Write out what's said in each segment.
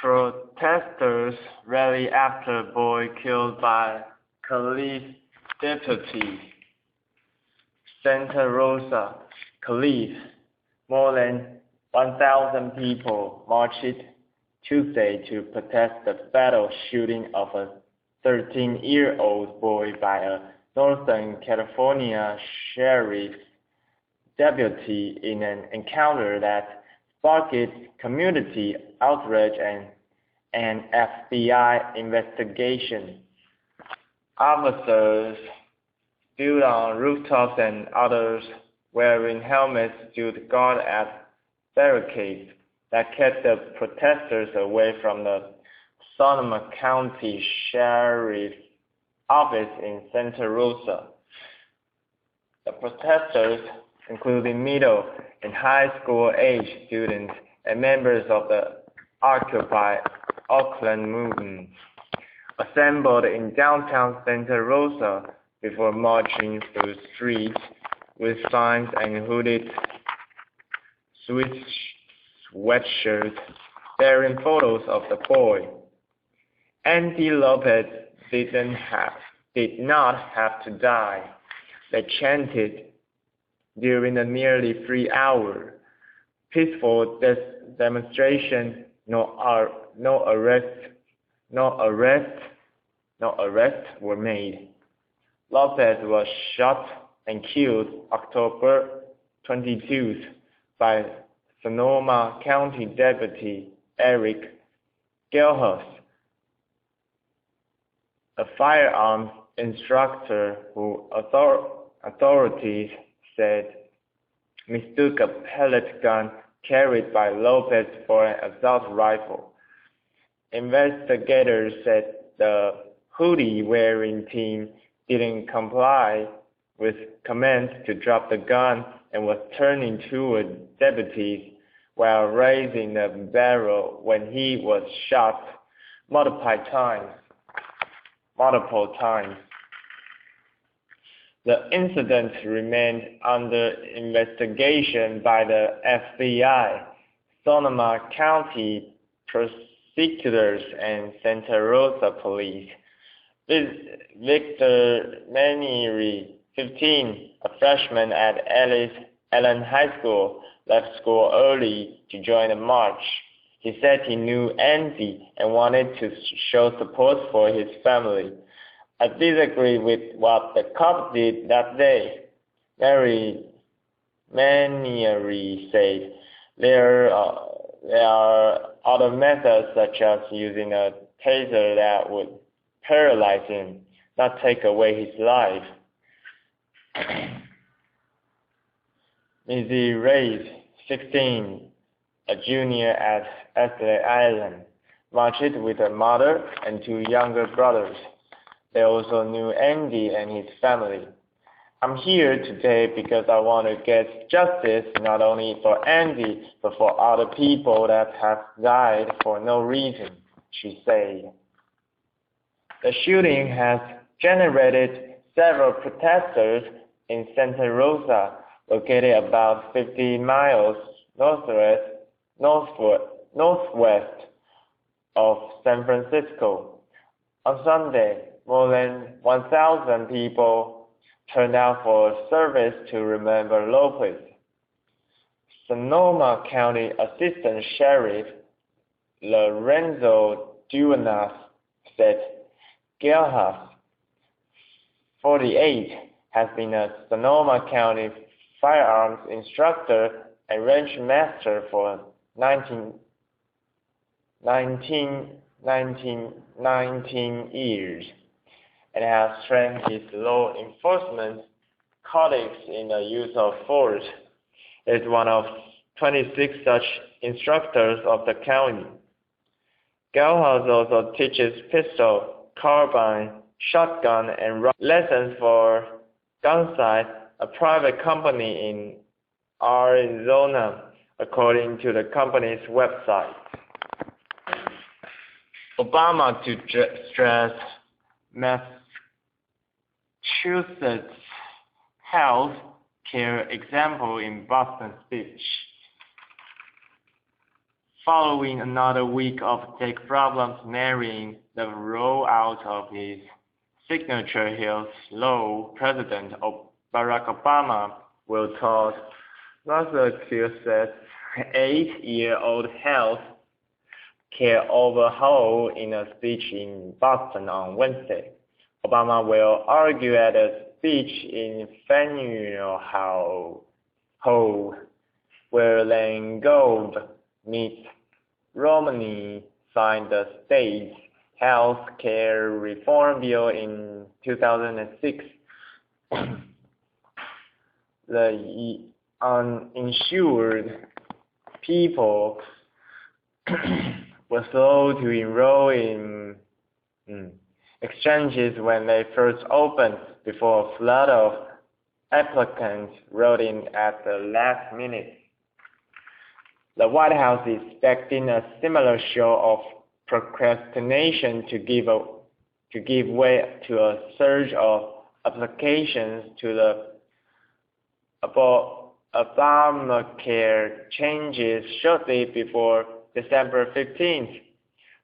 Protesters rally after boy killed by Calif deputy. Santa Rosa, Calif. More than 1,000 people marched Tuesday to protest the fatal shooting of a 13-year-old boy by a Northern California sheriff's deputy in an encounter that sparked community outrage and an FBI investigation. Officers stood on rooftops and others wearing helmets stood guard at barricades that kept the protesters away from the Sonoma County Sheriff's Office in Santa Rosa. The protesters, including middle and high school age students and members of the Occupy Oakland movement, assembled in downtown Santa Rosa before marching through streets with signs and hooded sweatshirts bearing photos of the boy. Andy Lopez did not have to die, they chanted during the nearly 3-hour peaceful demonstration. No arrests were made. Lopez was shot and killed October 22nd by Sonoma County Deputy Eric Calif, a firearms instructor who authorities said mistook a pellet gun carried by Lopez for an assault rifle. Investigators said the hoodie-wearing teen didn't comply with commands to drop the gun and was turning toward deputies while raising the barrel when he was shot multiple times. The incident remained under investigation by the FBI, Sonoma County prosecutors, and Santa Rosa police. Victor Manieri, 15, a freshman at Allen High School, left school early to join the march. He said he knew Andy and wanted to show support for his family. I disagree with what the cops did that day, Manieri said. There are other methods such as using a taser that would paralyze him, not take away his life. Missy Reyes, 16, a junior at Ashley Island, marched with her mother and 2 younger brothers. They also knew Andy and his family. I'm here today because I want to get justice not only for Andy, but for other people that have died for no reason, she said. The shooting has generated several protesters in Santa Rosa, located about 50 miles northwest of San Francisco. On Sunday, more than 1,000 people turned out for a service to remember Lopez. Sonoma County Assistant Sheriff Lorenzo Duenas said Calif, 48, has been a Sonoma County firearms instructor and range master for 19 years, and has trained his law enforcement colleagues in the use of force. He is one of 26 such instructors of the county. Calif also teaches pistol, carbine, shotgun, and lessons for Gunsight, a private company in Arizona, according to the company's website. Obama to stress Masschusetts health care example in Boston speech. following another week of tech problems nearing the rollout of his signature health law, President Barack Obama will toss Masschusetts' 8-year-old health care overhaul in a speech in Boston on Wednesday. Obama will argue at a speech in Faneuil Hall, where Langone Mitt Romney signed the state's health care reform bill in 2006. The uninsured people were slow to enroll in exchanges when they first opened, before a flood of applicants rolled in at the last minute. The White House is expecting a similar show of procrastination to give way to a surge of applications to the Obamacare changes shortly before December 15th.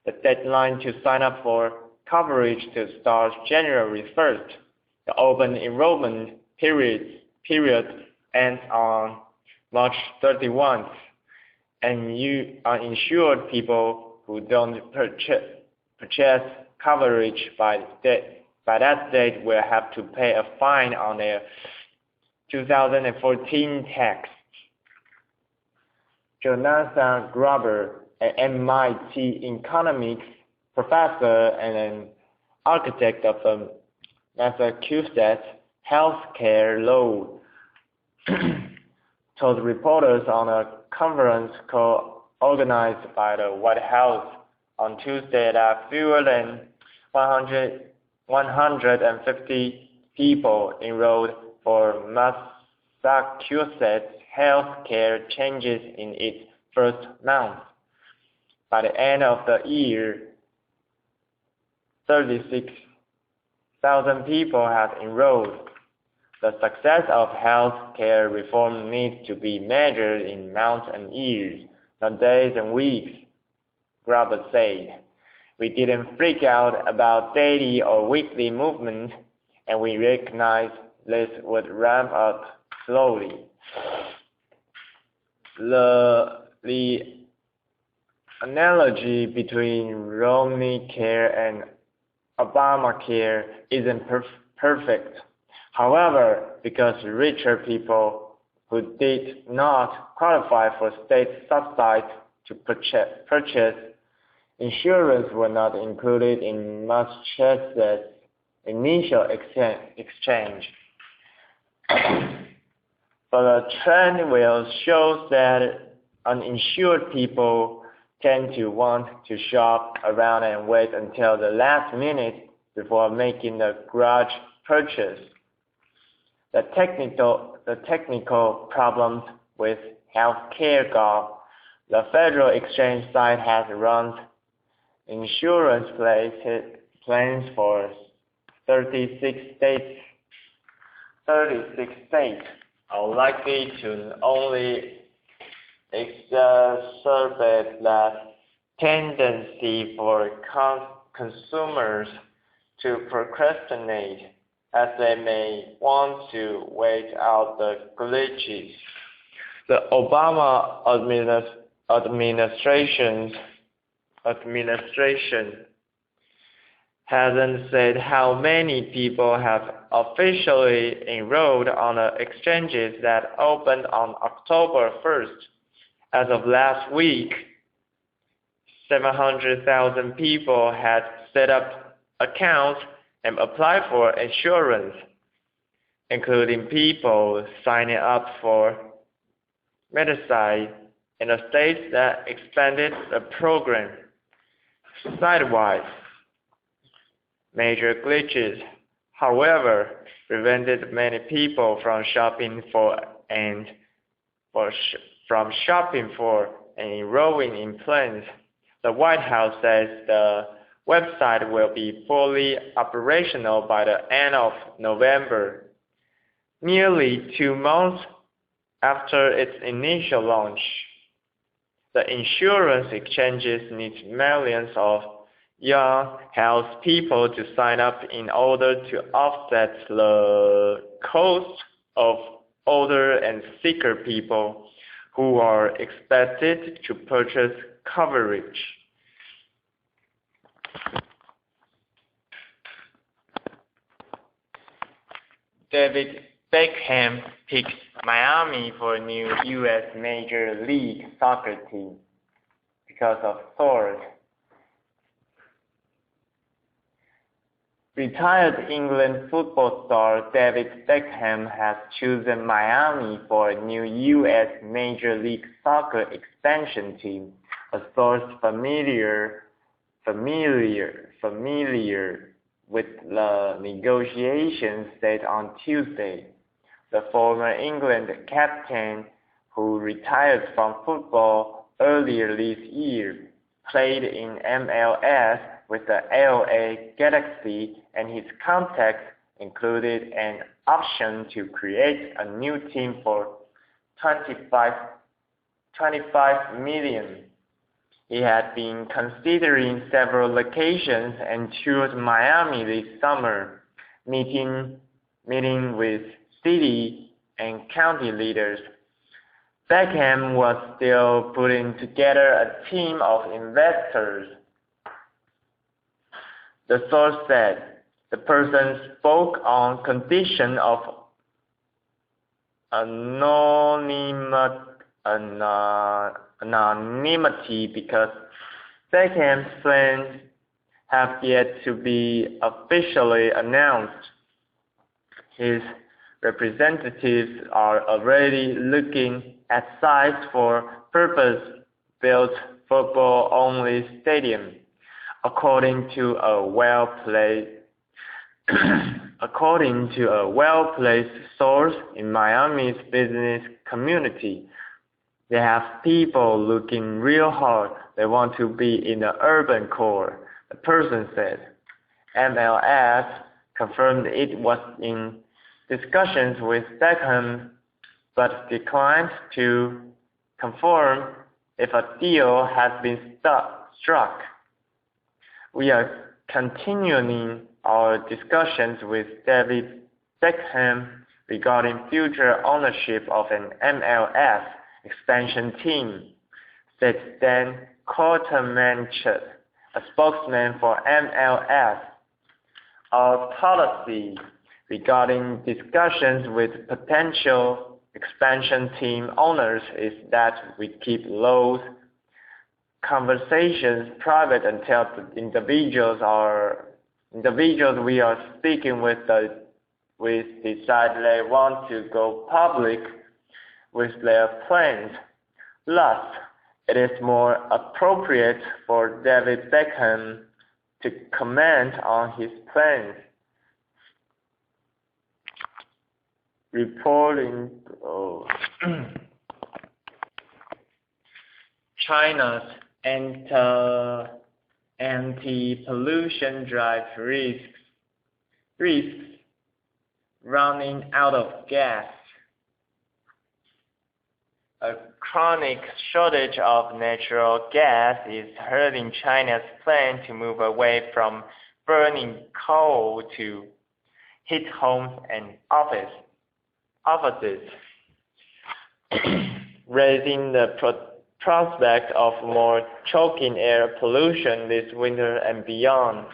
The deadline to sign up for coverage to start January 1st. The open enrollment period ends on March 31st, and uninsured people who don't purchase coverage by that date will have to pay a fine on their 2014 tax. Jonathan Gruber, an MIT economics professor and an architect of the Massachusetts healthcare law, told reporters on a conference call organized by the White House on Tuesday that fewer than 150 people enrolled for Massachusetts health care changes in its first month. By the end of the year, 36,000 people have enrolled. The success of health care reform needs to be measured in months and years, not days and weeks, Gruber said. We didn't freak out about daily or weekly movement, and we recognize this would ramp up slowly. The analogy between Romney Care and Obamacare isn't perfect. However, because richer people who did not qualify for state subsidies to purchase insurance were not included in Massachusetts' initial exchange. But the trend will show that uninsured people tend to want to shop around and wait until the last minute before making the garage purchase. The technical problems with healthcare gov. The federal exchange site has run insurance plans for 36 states. 36 states are likely to only exacerbate the tendency for consumers to procrastinate, as they may want to wait out the glitches. The Obama administration hasn't said how many people have officially enrolled on the exchanges that opened on October 1st. As of last week, 700,000 people had set up accounts and applied for insurance, including people signing up for Medicaid in the states that expanded the program. Site-wide, major glitches, however, prevented many people from shopping for and enrolling in plans. The White House says the website will be fully operational by the end of November, nearly 2 months after its initial launch. The insurance exchanges need millions of young, healthy people to sign up in order to offset the cost of older and sicker people who are expected to purchase coverage. David Beckham picks Miami for a new U.S. Major League Soccer team because of source. Retired England football star David Beckham has chosen Miami for a new U.S. Major League Soccer expansion team, a source familiar with the negotiations said on Tuesday. The former England captain, who retired from football earlier this year, played in MLS with the LA Galaxy, and his contract included an option to create a new team for $25 million. He had been considering several locations and chose Miami this summer, meeting with city and county leaders. Beckham was still putting together a team of investors. The source said the person spoke on condition of anonymity because Beckham's plans have yet to be officially announced. His representatives are already looking at sites for purpose-built football-only stadium, according to a well-placed source in Miami's business community. They have people looking real hard. They want to be in the urban core, the person said. MLS confirmed it was in discussions with Beckham, but declined to confirm if a deal has been struck. We are continuing our discussions with David Beckham regarding future ownership of an MLS expansion team, said Dan Quartermanchuk, a spokesman for MLS. Our policy regarding discussions with potential expansion team owners is that we keep those conversations private until the individuals we are speaking with decide they want to go public with their plans. Thus, it is more appropriate for David Beckham to comment on his plans. Reporting China's anti-pollution drive risks running out of gas. A chronic shortage of natural gas is hurting China's plan to move away from burning coal to heat homes and offices, raising the prospect of more choking air pollution this winter and beyond.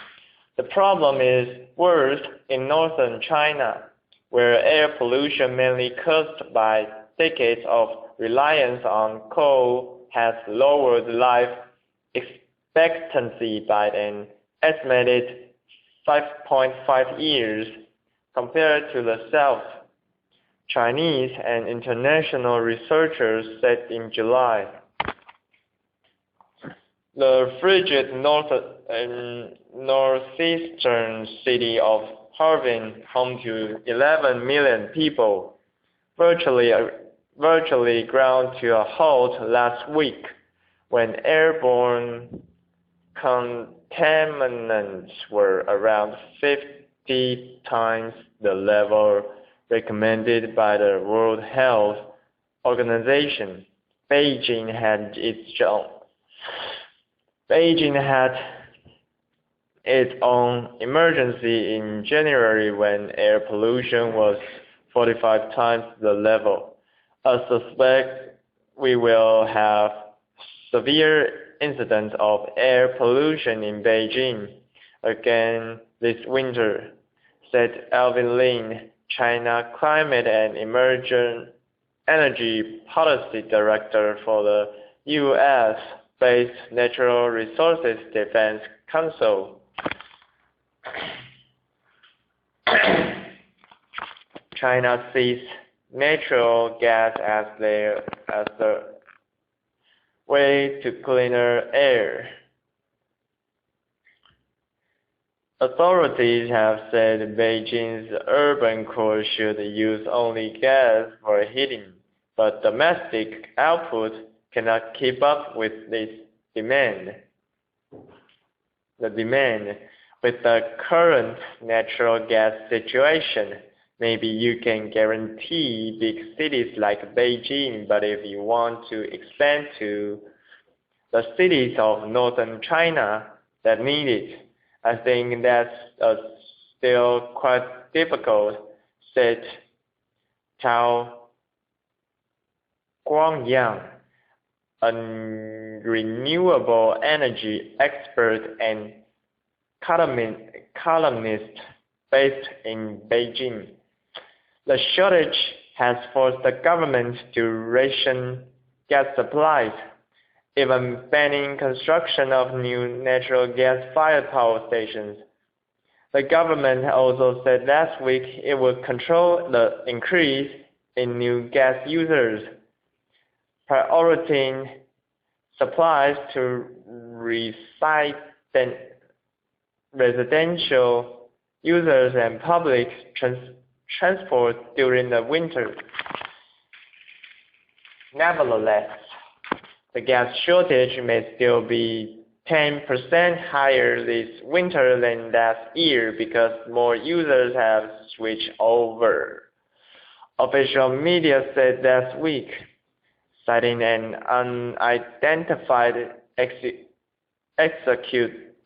The problem is worse in northern China, where air pollution mainly caused by decades of reliance on coal has lowered life expectancy by an estimated 5.5 years compared to the south, Chinese and international researchers said in July. The frigid northeastern city of Harbin, home to 11 million people, virtually ground to a halt last week when airborne contaminants were around 50 times the level recommended by the World Health Organization. Beijing had its own emergency in January when air pollution was 45 times the level. I suspect we will have severe incidents of air pollution in Beijing again this winter, said Alvin Lin, China Climate and Emerging Energy Policy Director for the U.S.-based Natural Resources Defense Council. China sees natural gas as the way to cleaner air. Authorities have said Beijing's urban core should use only gas for heating, but domestic output cannot keep up with this demand. With the current natural gas situation, maybe you can guarantee big cities like Beijing, but if you want to expand to the cities of northern China that need it, I think that's still quite difficult, said Tao Guangyang, a renewable energy expert and columnist based in Beijing. The shortage has forced the government to ration gas supplies, even banning construction of new natural gas-fired power stations. The government also said last week it would control the increase in new gas users, prioritizing supplies to residential users and public transport during the winter. Nevertheless, the gas shortage may still be 10% higher this winter than last year because more users have switched over, official media said last week, citing an unidentified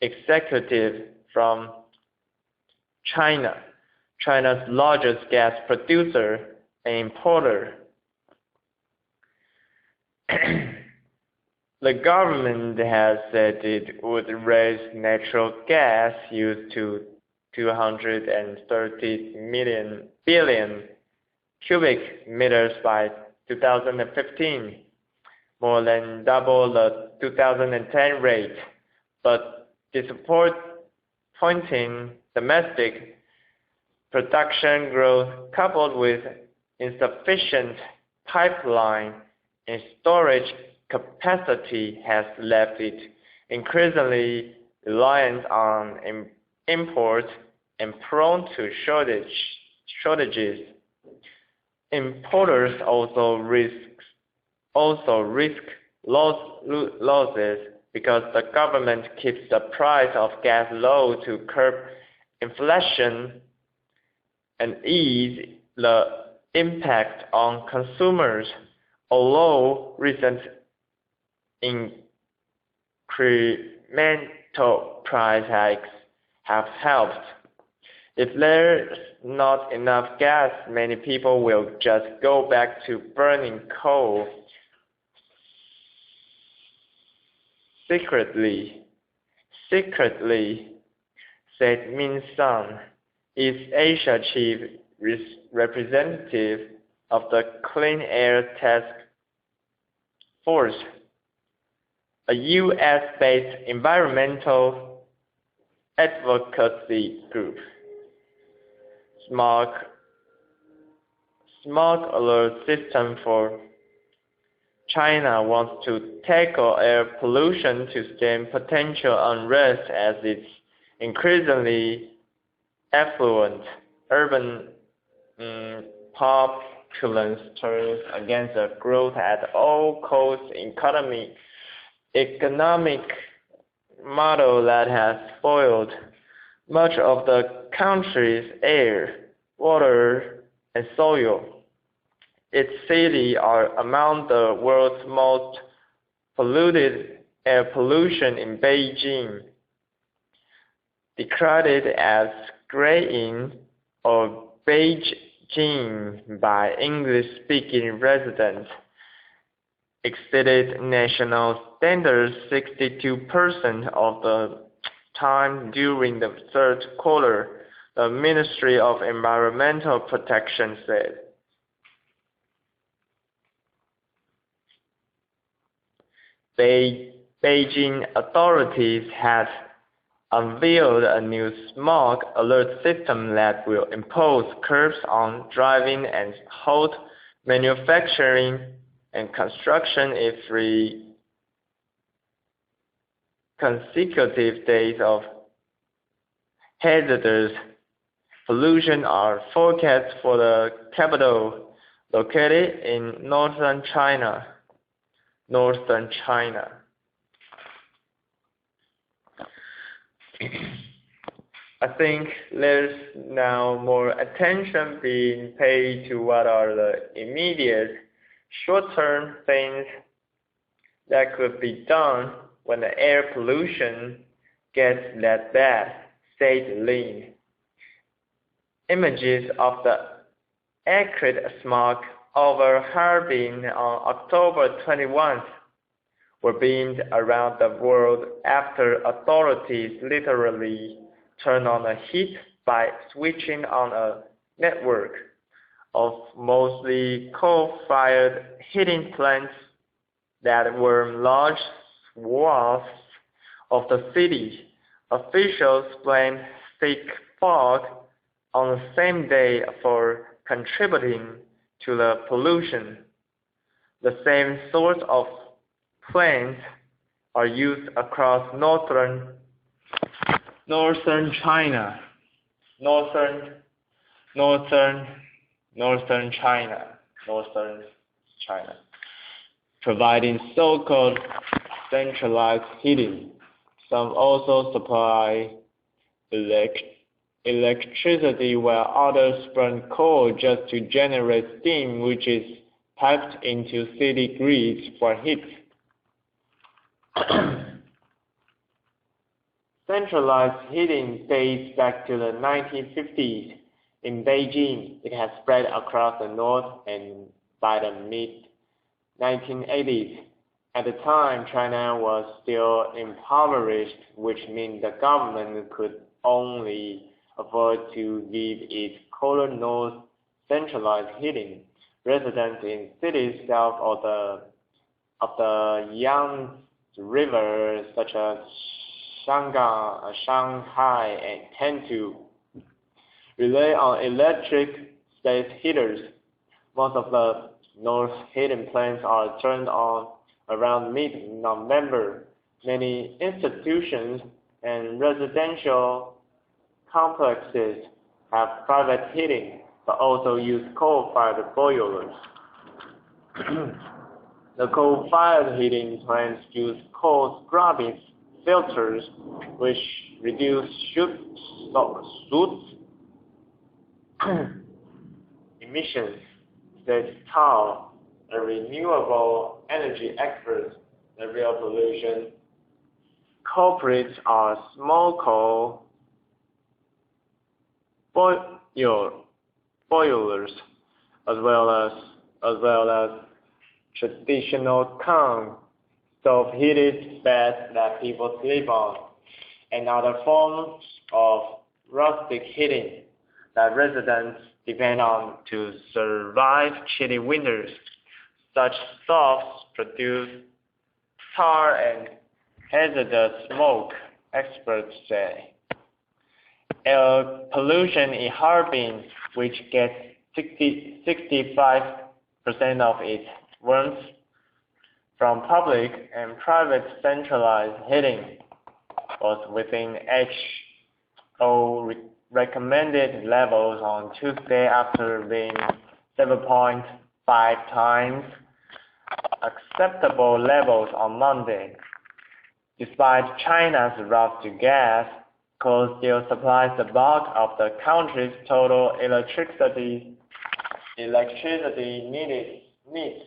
executive from China's largest gas producer and importer. The government has said it would raise natural gas use to 230 billion cubic meters by 2015, more than double the 2010 rate, but disappointing domestic production growth coupled with insufficient pipeline and storage capacity has left it increasingly reliant on imports and prone to shortages. Importers also risk losses because the government keeps the price of gas low to curb inflation and ease the impact on consumers, although recent incremental price hikes have helped. If there's not enough gas, many people will just go back to burning coal. Secretly, said Min Sang, East Asia Chief Representative of the Clean Air Task Force, a U.S.-based environmental advocacy group. Smart alert system for China wants to tackle air pollution to stem potential unrest as its increasingly affluent urban populace turns against a growth at all costs economic model that has spoiled much of the country's air, water, and soil. its cities are among the world's most polluted air pollution in Beijing, declared as graying or Beijing by English-speaking residents, exceeded national standards 62% of the time during the third quarter, the Ministry of Environmental Protection said. Beijing authorities had unveiled a new smog alert system that will impose curbs on driving and halt manufacturing and construction if 3 consecutive days of hazardous pollution are forecast for the capital, located in northern China. I think there's now more attention being paid to what are the immediate, short-term things that could be done when the air pollution gets that bad, said Lin. Images of the acrid smog over Harbin on October 21st were beamed around the world after authorities literally turned on the heat by switching on a network of mostly coal-fired heating plants that were large swaths of the city. Officials blamed thick fog on the same day for contributing to the pollution. The same sort of plants are used across northern China, providing so-called centralized heating. Some also supply electricity while others burn coal just to generate steam, which is piped into city grids for heat. Centralized heating dates back to the 1950s. In Beijing, it has spread across the north, and by the mid-1980s, at the time, China was still impoverished, which meant the government could only afford to give its color north centralized heating. Residents in cities south of the Yangtze River, such as Shanghai, and tend to rely on electric space heaters. Most of the north heating plants are turned on around mid-November. Many institutions and residential complexes have private heating, but also use coal-fired boilers. The coal-fired heating plants use coal scrubbing filters, which reduce soot emissions, said Tao, a renewable energy expert. The real pollution culprits are small coal boilers, as well as traditional stove heated beds that people sleep on, and other forms of rustic heating that residents depend on to survive chilly winters. Such stoves produce tar and hazardous smoke, experts say. Air pollution in Harbin, which gets 65% of its warmth from public and private centralized heating, was within WHO recommended levels on Tuesday after being 7.5 times acceptable levels on Monday. Despite China's route to gas, coal still supplies the bulk of the country's total electricity electricity needs.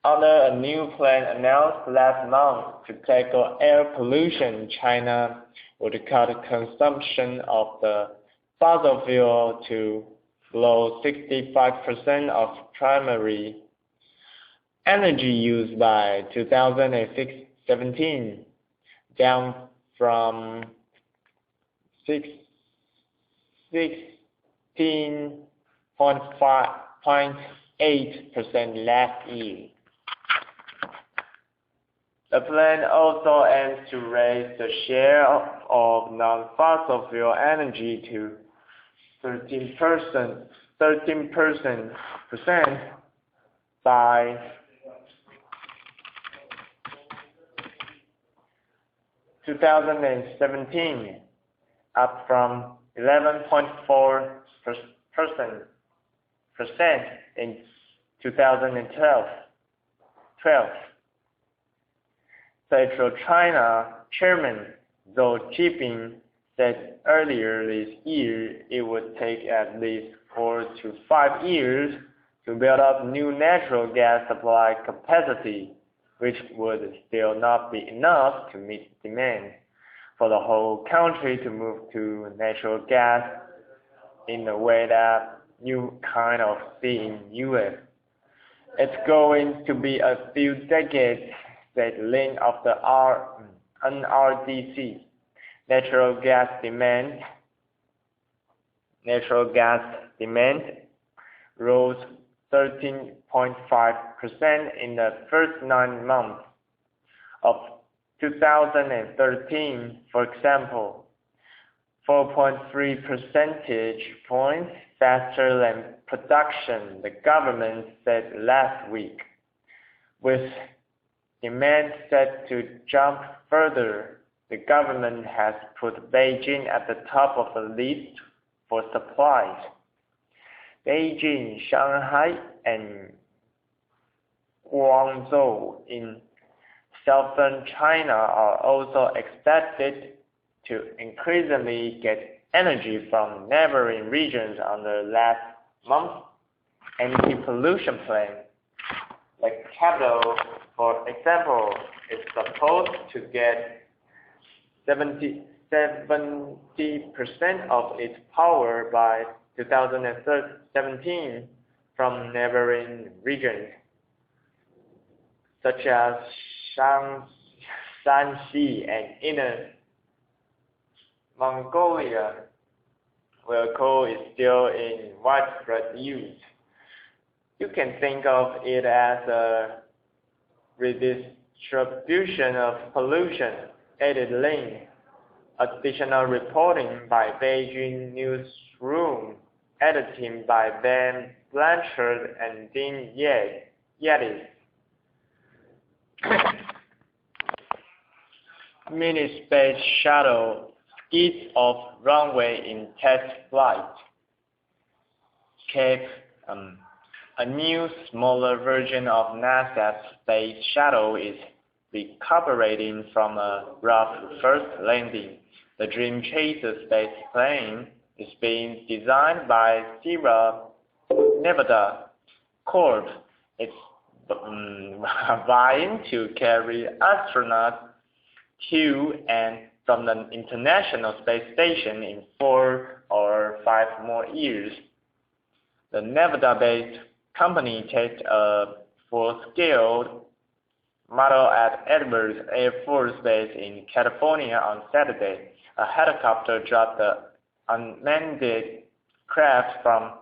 Under a new plan announced last month to tackle air pollution, China would cut consumption of the fossil fuel to below 65% of primary energy use by 2017, down from 16.8% last year. The plan also aims to raise the share of non-fossil fuel energy to 13% by 2017, up from 11.4% in 2012. Central China Chairman Zhou Jinping said earlier this year it would take at least 4 to 5 years to build up new natural gas supply capacity, which would still not be enough to meet demand for the whole country to move to natural gas in the way that you kind of see in US. It's going to be a few decades, said Lin of the NRDC. Natural gas demand rose 13.5% in the first 9 months of 2013, for example, 4.3 percentage points faster than production, the government said last week. With demand set to jump further, the government has put Beijing at the top of the list for supplies. Beijing, Shanghai, and Guangzhou in southern China are also expected to increasingly get energy from neighboring regions under last month's anti-pollution plan. The capital, for example, is supposed to get 70% of its power by 2017 from neighboring regions, such as Shanxi and Inner Mongolia, where coal is still in widespread use. You can think of it as a redistribution of pollution, added Lin. Additional reporting by Beijing Newsroom, editing by Ben Blanchard and Dean Yedis. Mini space shuttle skids off runway in test flight. Calif, a new, smaller version of NASA's space shuttle, is recuperating from a rough first landing. The Dream Chaser space plane is being designed by Sierra Nevada Corp. It's vying to carry astronauts to and from the International Space Station in 4 or 5 more years. The Nevada-based company tested a full-scale model at Edwards Air Force Base in California on Saturday. A helicopter dropped the unmanned craft from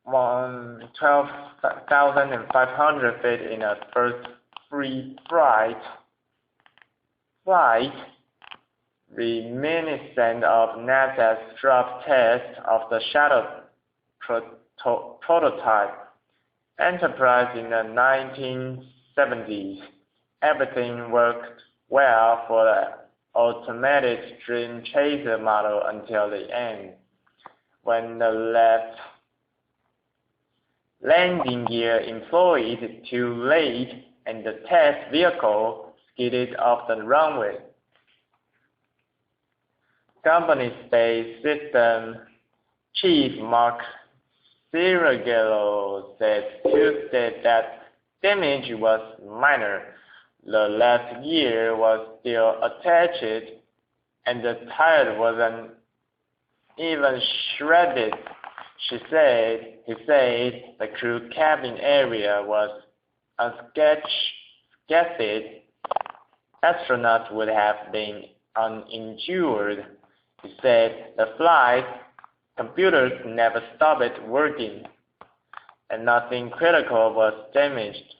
12,500 feet in a first free flight, reminiscent of NASA's drop test of the shuttle prototype Enterprise in the 1970s. Everything worked well for the automated Dream Chaser model until the end, when the left landing gear employed too late and the test vehicle skidded off the runway. Company Space System Chief Mark Siragello said Tuesday that damage was minor. The left gear was still attached, and the tire wasn't even shredded. He said the crew cabin area was unscathed. Astronauts would have been uninjured. He said the flight computers never stopped working, and nothing critical was damaged.